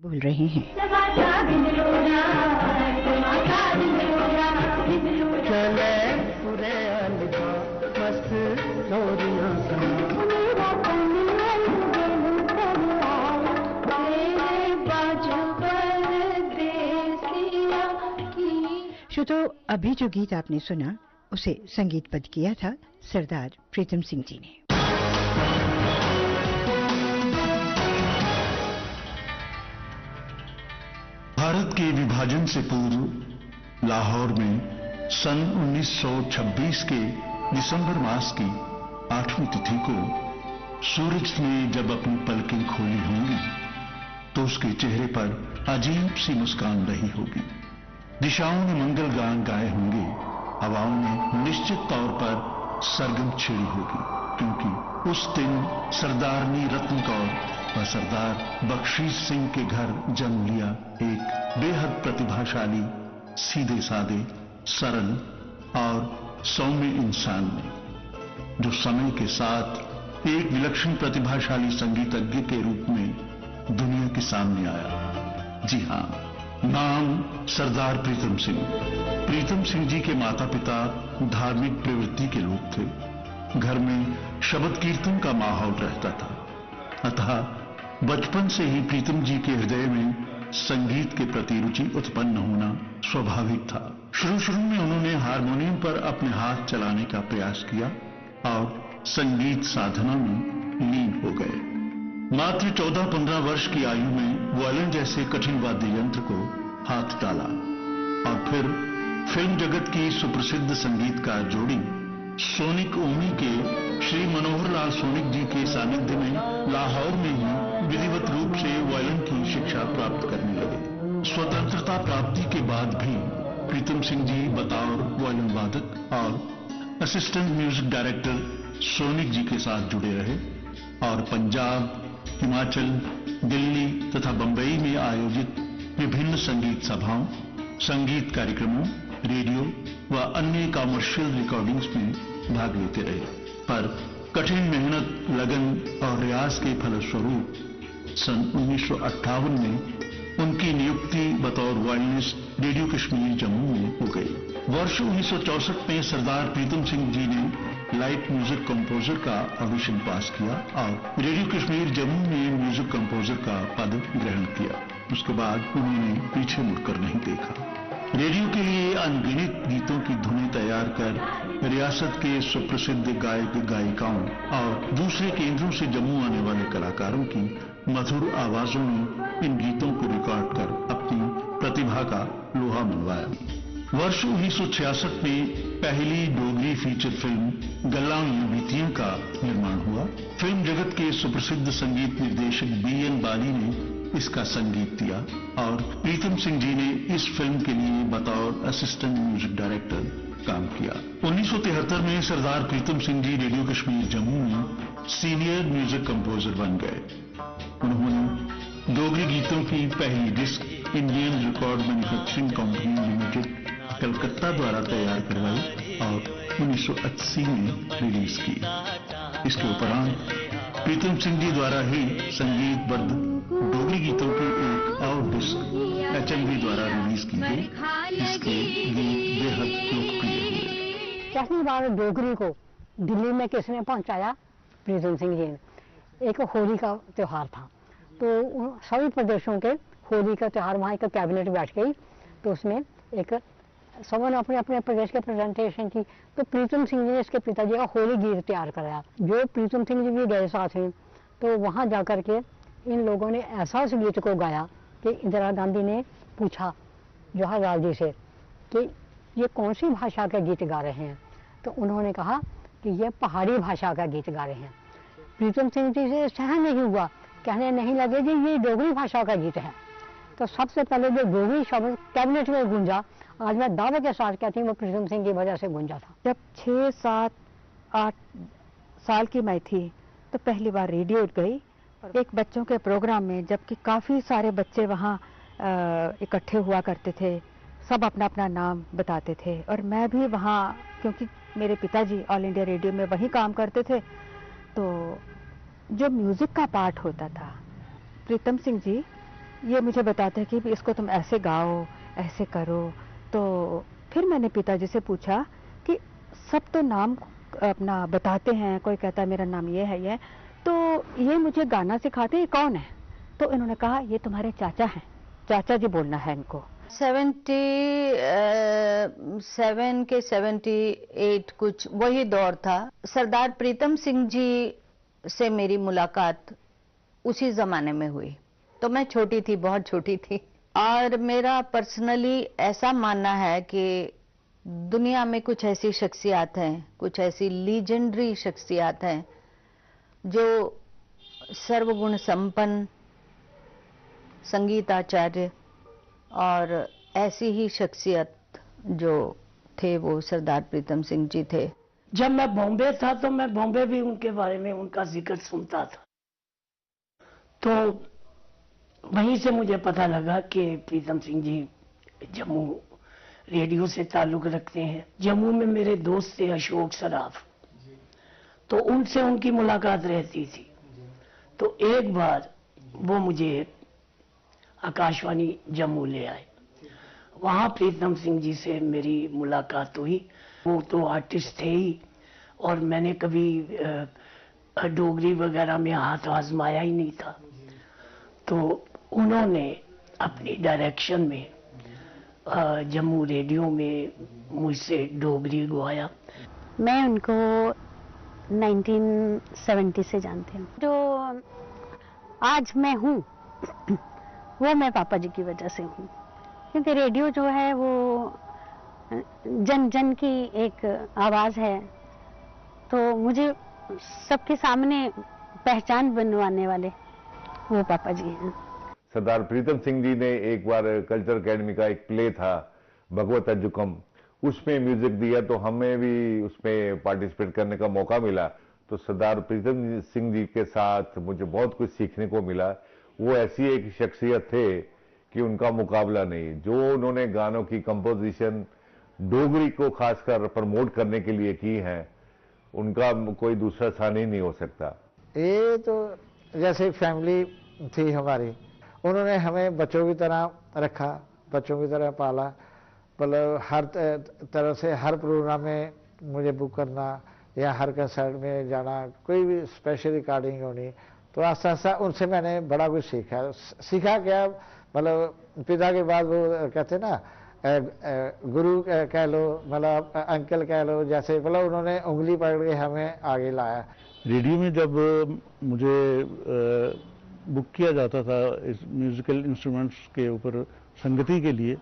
बोल रहे हैं। चले पूरे अलगा मस्त लोरियां तो अभी जो गीत आपने सुना उसे संगीतबद्ध किया था सरदार प्रीतम सिंह जी ने। भारत के विभाजन से पूर्व लाहौर में सन 1926 के दिसंबर मास की 8वीं तिथि को सूरज ने जब अपनी पलकें खोली होंगी तो उसके चेहरे पर अजीब सी मुस्कान रही होगी। दिशाओं ने मंगल गान गाए होंगे, हवाओं ने निश्चित तौर पर सरगम छेड़ी होगी, क्योंकि उस दिन सरदारनी रत्न कौर व सरदार बख्शीश सिंह के घर जन्म लिया एक बेहद प्रतिभाशाली, सीधे साधे, सरल और सौम्य इंसान ने, जो समय के साथ एक विलक्षण प्रतिभाशाली संगीतज्ञ के रूप में दुनिया के सामने आया। जी हां, नाम सरदार प्रीतम सिंह। प्रीतम सिंह जी के माता पिता धार्मिक प्रवृत्ति के लोग थे। घर में शब्द कीर्तन का माहौल रहता था, अतः बचपन से ही प्रीतम जी के हृदय में संगीत के प्रति रुचि उत्पन्न होना स्वाभाविक था। शुरू में उन्होंने हारमोनियम पर अपने हाथ चलाने का प्रयास किया और संगीत साधना में लीन हो गए। मात्र 14-15 वर्ष की आयु में वायलिन जैसे कठिन वाद्य यंत्र को हाथ डाला और फिर फिल्म जगत की सुप्रसिद्ध संगीतकार जोड़ी सोनिक ओमी के श्री मनोहर लाल सोनिक जी के सानिध्य में लाहौर में ही विधिवत रूप से वायलिन की शिक्षा प्राप्त करने लगे। स्वतंत्रता प्राप्ति के बाद भी प्रीतम सिंह जी बतौर वायलिन वादक और असिस्टेंट म्यूजिक डायरेक्टर सोनिक जी के साथ जुड़े रहे और पंजाब, हिमाचल, दिल्ली तथा बंबई में आयोजित विभिन्न संगीत सभाओं, संगीत कार्यक्रमों, रेडियो व अन्य कॉमर्शियल रिकॉर्डिंग्स में भाग लेते रहे। पर कठिन मेहनत, लगन और रियाज के फलस्वरूप सन 1958 में उनकी नियुक्ति बतौर वायलिनिस्ट रेडियो कश्मीर जम्मू में हो गई। वर्ष 1964 में सरदार प्रीतम सिंह जी ने लाइट म्यूजिक कंपोजर का ऑडिशन पास किया और रेडियो कश्मीर जम्मू में म्यूजिक कंपोजर का पद ग्रहण किया। उसके बाद उन्होंने पीछे मुड़कर नहीं देखा। रेडियो के लिए अनगिनत गीतों की धुनें तैयार कर रियासत के सुप्रसिद्ध गायक गायिकाओं और दूसरे केंद्रों से जम्मू आने वाले कलाकारों की मधुर आवाजों में इन गीतों को रिकॉर्ड कर अपनी प्रतिभा का लोहा मनवाया। वर्ष 1966 में पहली डोगरी फीचर फिल्म गल्लां बीतियां का निर्माण हुआ। फिल्म जगत के सुप्रसिद्ध संगीत निर्देशक B.N. बाली ने इसका संगीत दिया और प्रीतम सिंह जी ने इस फिल्म के लिए बतौर असिस्टेंट म्यूजिक डायरेक्टर काम किया। 1973 में सरदार प्रीतम सिंह जी रेडियो कश्मीर जम्मू में सीनियर म्यूजिक कंपोजर बन गए। उन्होंने डोगरी गीतों की पहली disc Indian record manufacturing company limited Calcutta द्वारा तैयार करवाई और 1980 में रिलीज की। इसके उपरांत प्रीतम सिंह जी द्वारा ही संगीतबद्ध डोगरी गीतों की एक और डिस्क HMV द्वारा रिलीज की गई, जिसके गीत बेहद लोकप्रिय हुए। पहली बार डोगरी को दिल्ली में किसने पहुंचाया? प्रीतम सिंह जी ने। एक होली का त्योहार था, तो सभी प्रदेशों के होली का त्योहार, वहाँ एक कैबिनेट बैठ गई, तो उसमें एक सबने अपने अपने प्रदेश के प्रेजेंटेशन की। तो प्रीतम सिंह जी ने इसके पिताजी का होली गीत तैयार कराया, जो प्रीतम सिंह जी भी गए साथ में। तो वहाँ जाकर के इन लोगों ने ऐसा उस गीत को गाया कि इंदिरा गांधी ने पूछा जवाहरलाल जी से कि ये कौन सी भाषा का गीत गा रहे हैं, तो उन्होंने कहा कि ये पहाड़ी भाषा का गीत गा रहे हैं। प्रीतम सिंह जी से सहन नहीं हुआ, कहने नहीं लगे कि ये डोगरी भाषा का गीत है। तो सबसे पहले जो डोगरी शब्द कैबिनेट में गूंजा, आज मैं दावे के साथ कहती हूँ, वो प्रीतम सिंह की वजह से गूंजा था। जब 6, 7, 8 साल की मैं थी तो पहली बार रेडियो गई एक बच्चों के प्रोग्राम में, जबकि काफ़ी सारे बच्चे वहाँ इकट्ठे हुआ करते थे, सब अपना अपना नाम बताते थे और मैं भी वहाँ, क्योंकि मेरे पिताजी ऑल इंडिया रेडियो में वहीं काम करते थे, तो जो म्यूज़िक का पार्ट होता था, प्रीतम सिंह जी ये मुझे बताते कि भी इसको तुम ऐसे गाओ, ऐसे करो। तो फिर मैंने पिताजी से पूछा कि सब तो नाम अपना बताते हैं, कोई कहता है मेरा नाम ये है, ये, तो ये मुझे गाना सिखाते हैं, कौन है? तो इन्होंने कहा ये तुम्हारे चाचा हैं, चाचा जी बोलना है इनको। 77 के 78 कुछ वही दौर था। सरदार प्रीतम सिंह जी से मेरी मुलाकात उसी जमाने में हुई। तो मैं छोटी थी, बहुत छोटी थी, और मेरा पर्सनली ऐसा मानना है कि दुनिया में कुछ ऐसी शख्सियात हैं, कुछ ऐसी लीजेंडरी शख्सियात हैं जो सर्वगुण संपन्न संगीताचार्य, और ऐसी ही शख्सियत जो थे वो सरदार प्रीतम सिंह जी थे। जब मैं बॉम्बे था तो मैं बॉम्बे भी उनके बारे में उनका जिक्र सुनता था, तो वहीं से मुझे पता लगा कि प्रीतम सिंह जी जम्मू रेडियो से ताल्लुक रखते हैं। जम्मू में मेरे दोस्त थे अशोक सराफ, तो उनसे उनकी मुलाकात रहती थी। तो एक बार वो मुझे आकाशवाणी जम्मू ले आए, वहाँ प्रीतम सिंह जी से मेरी मुलाकात हुई। वो तो आर्टिस्ट थे ही, और मैंने कभी डोगरी वगैरह में हाथ आजमाया ही नहीं था। तो उन्होंने अपनी डायरेक्शन में जम्मू रेडियो में मुझसे डोगरी गवाया। मैं उनको 1970 से जानती हूँ। जो आज मैं हूँ वो मैं पापा जी की वजह से हूँ, क्योंकि रेडियो जो है वो जन जन की एक आवाज़ है। तो मुझे सबके सामने पहचान बनवाने वाले वो पापा जी हैं। सरदार प्रीतम सिंह जी ने एक बार कल्चर एकेडमी का एक प्ले था भगवत अजुकम, उसमें म्यूजिक दिया, तो हमें भी उसमें पार्टिसिपेट करने का मौका मिला। तो सरदार प्रीतम सिंह जी के साथ मुझे बहुत कुछ सीखने को मिला। वो ऐसी एक शख्सियत थे कि उनका मुकाबला नहीं। जो उन्होंने गानों की कंपोजिशन डोगरी को खासकर प्रमोट करने के लिए की है, उनका कोई दूसरा स्थान ही नहीं हो सकता। ये तो जैसे फैमिली थी हमारी, उन्होंने हमें बच्चों की तरह रखा, बच्चों की तरह पाला। मतलब हर तरह से हर प्रोग्राम में मुझे बुक करना या हर कंसर्ट में जाना, कोई भी स्पेशल रिकॉर्डिंग होनी, तो आस्ता आस्ता उनसे मैंने बड़ा कुछ सीखा क्या, मतलब पिता के बाद वो कहते ना गुरु कह लो, मतलब अंकल कह लो, जैसे मतलब उन्होंने उंगली पकड़ के हमें आगे लाया। रेडियो में जब मुझे बुक किया जाता था इस म्यूजिकल इंस्ट्रूमेंट्स के ऊपर संगति के लिए,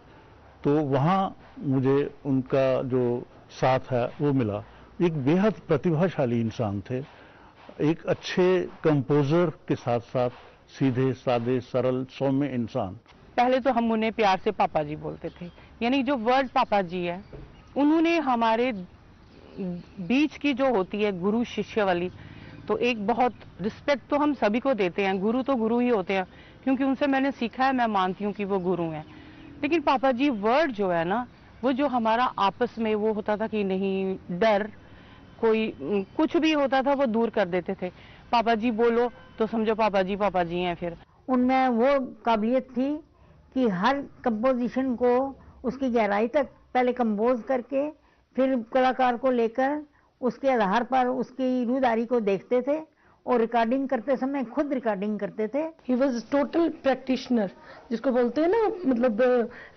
तो वहाँ मुझे उनका जो साथ है वो मिला। एक बेहद प्रतिभाशाली इंसान थे, एक अच्छे कंपोजर के साथ साथ सीधे सादे सरल सौम्य इंसान। पहले तो हम उन्हें प्यार से पापा जी बोलते थे, यानी जो वर्ड पापा जी है, उन्होंने हमारे बीच की जो होती है गुरु शिष्य वाली, तो एक बहुत रिस्पेक्ट तो हम सभी को देते हैं। गुरु तो गुरु ही होते हैं, क्योंकि उनसे मैंने सीखा है, मैं मानती हूँ कि वो गुरु हैं। लेकिन पापा जी वर्ड जो है ना, वो जो हमारा आपस में वो होता था कि नहीं डर, कोई कुछ भी होता था वो दूर कर देते थे। पापा जी बोलो तो समझो पापा जी हैं। फिर उनमें वो काबिलियत थी कि हर कंपोजिशन को उसकी गहराई तक पहले कंपोज करके फिर कलाकार को लेकर उसके आधार पर उसकी रूहदारी को देखते थे और रिकॉर्डिंग करते समय खुद रिकॉर्डिंग करते थे। ही वॉज टोटल प्रैक्टिशनर, जिसको बोलते हैं ना, मतलब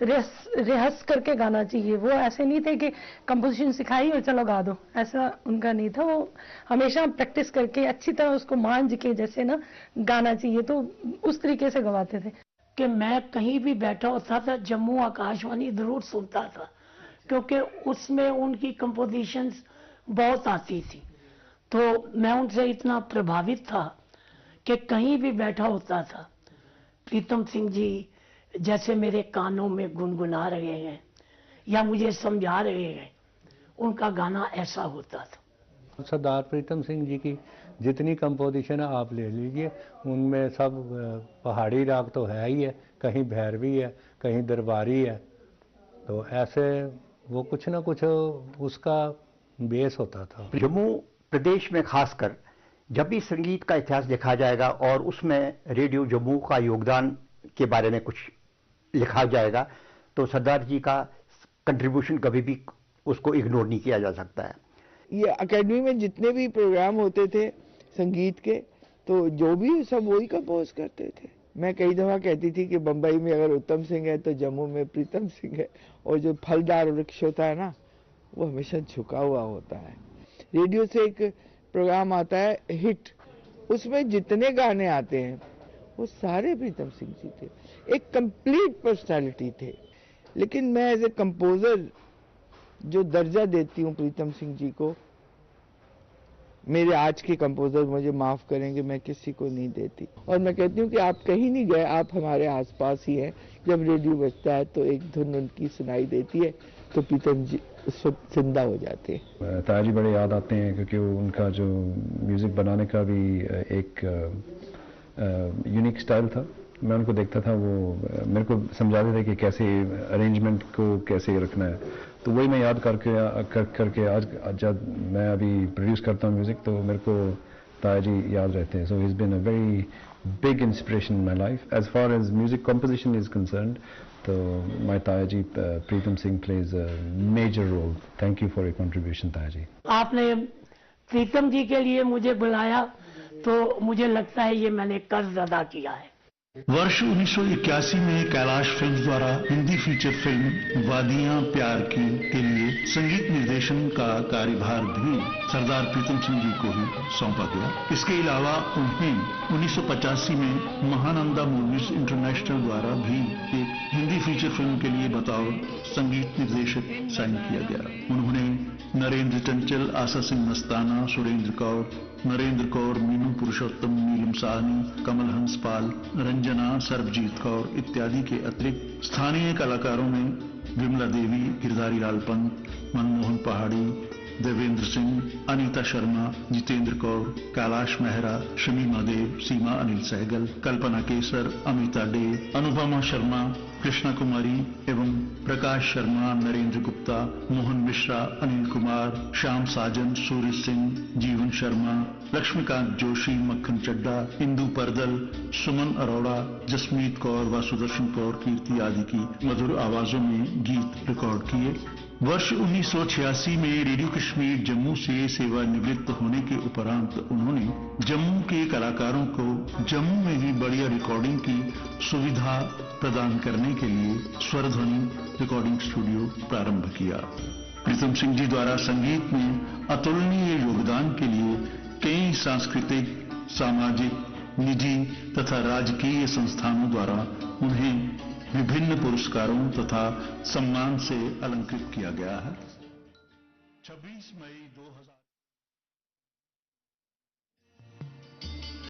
रिहर्स करके गाना चाहिए। वो ऐसे नहीं थे कि कंपोजिशन सिखाई और चलो गा दो, ऐसा उनका नहीं था। वो हमेशा प्रैक्टिस करके अच्छी तरह उसको मांझ के जैसे ना गाना चाहिए, तो उस तरीके से गवाते थे। कि मैं कहीं भी बैठा होता था, जम्मू आकाशवाणी जरूर सुनता था, क्योंकि उसमें उनकी कंपोजिशंस बहुत आती थी। तो मैं उनसे इतना प्रभावित था कि कहीं भी बैठा होता था, प्रीतम सिंह जी जैसे मेरे कानों में गुनगुना रहे हैं या मुझे समझा रहे हैं, उनका गाना ऐसा होता था। सरदार प्रीतम सिंह जी की जितनी कंपोजिशन आप ले लीजिए, उनमें सब पहाड़ी राग तो है ही है, कहीं भैरवी है, कहीं दरबारी है, तो ऐसे वो कुछ ना कुछ उसका बेस होता था। जम्मू प्रदेश में खासकर जब भी संगीत का इतिहास देखा जाएगा और उसमें रेडियो जम्मू का योगदान के बारे में कुछ लिखा जाएगा तो सरदार जी का कंट्रीब्यूशन कभी भी उसको इग्नोर नहीं किया जा सकता है। ये एकेडमी में जितने भी प्रोग्राम होते थे संगीत के, तो जो भी सब वही कंपोज करते थे। मैं कई दफा कहती थी कि बम्बई में अगर उत्तम सिंह है तो जम्मू में प्रीतम सिंह है, और जो फलदार वृक्ष होता है ना वो हमेशा झुका हुआ होता है। रेडियो से एक प्रोग्राम आता है हिट, उसमें जितने गाने आते हैं वो सारे प्रीतम सिंह जी थे, एक कंप्लीट पर्सनालिटी थे। लेकिन मैं एज ए कंपोजर जो दर्जा देती हूँ प्रीतम सिंह जी को, मेरे आज के कंपोजर मुझे माफ करेंगे, मैं किसी को नहीं देती। और मैं कहती हूँ कि आप कहीं नहीं गए, आप हमारे आसपास ही हैं। जब रेडियो बजता है तो एक धुन उनकी सुनाई देती है तो प्रीतम जी उस वक्त जिंदा हो जाते हैं। ताजी बड़े याद आते हैं क्योंकि उनका जो म्यूजिक बनाने का भी एक यूनिक स्टाइल था। मैं उनको देखता था, वो मेरे को समझाते थे कि कैसे अरेंजमेंट को कैसे रखना है, तो वही मैं याद करके आज जब मैं अभी प्रोड्यूस करता हूँ म्यूजिक तो मेरे को ताया जी याद रहते हैं। So he is been a very big inspiration in my life as far as music composition is concerned. तो माई ताया जी Pritam Singh plays a major role. Thank you for your contribution ताया जी। आपने प्रीतम जी के लिए मुझे बुलाया तो मुझे लगता है ये मैंने कर्ज अदा किया है। वर्ष 1981 में कैलाश फिल्म्स द्वारा हिंदी फीचर फिल्म वादियां प्यार की के लिए संगीत निर्देशन का कार्यभार भी सरदार प्रीतम सिंह जी को ही सौंपा गया। इसके अलावा उन्हें 1985 में महानंदा मूवीज इंटरनेशनल द्वारा भी एक हिंदी फीचर फिल्म के लिए बतौर संगीत निर्देशक साइन किया गया। उन्होंने नरेंद्र चंचल, आशा सिंह मस्ताना, सुरेंद्र कौर, नरेंद्र कौर, मीनू पुरुषोत्तम, नीलम साहनी, कमल हंसपाल, रंजना, सरबजीत कौर इत्यादि के अतिरिक्त स्थानीय कलाकारों में विमला देवी, गिरधारी लाल पंत, मनमोहन पहाड़ी, देवेंद्र सिंह, अनीता शर्मा, जितेंद्र कौर, कैलाश मेहरा, शमीमा देव, सीमा अनिल सहगल, कल्पना केसर, अमिता डे, अनुपमा शर्मा, कृष्णा कुमारी एवं प्रकाश शर्मा, नरेंद्र गुप्ता, मोहन मिश्रा, अनिल कुमार, श्याम साजन, सूर्य सिंह, जीवन शर्मा, लक्ष्मीकांत जोशी, मक्खन चड्डा, इंदु परदल, सुमन अरोड़ा, जसमीत कौर व सुदर्शन कौर कीर्ति आदि की मधुर आवाजों में गीत रिकॉर्ड किए। वर्ष 1986 में रेडियो कश्मीर जम्मू से सेवानिवृत्त होने के उपरांत उन्होंने जम्मू के कलाकारों को जम्मू में ही बढ़िया रिकॉर्डिंग की सुविधा प्रदान करने के लिए स्वरध्वनि रिकॉर्डिंग स्टूडियो प्रारंभ किया। प्रीतम सिंह जी द्वारा संगीत में अतुलनीय योगदान के लिए कई सांस्कृतिक, सामाजिक, निजी तथा राजकीय संस्थानों द्वारा उन्हें विभिन्न पुरस्कारों तथा सम्मान से अलंकृत किया गया है। 26 मई 2000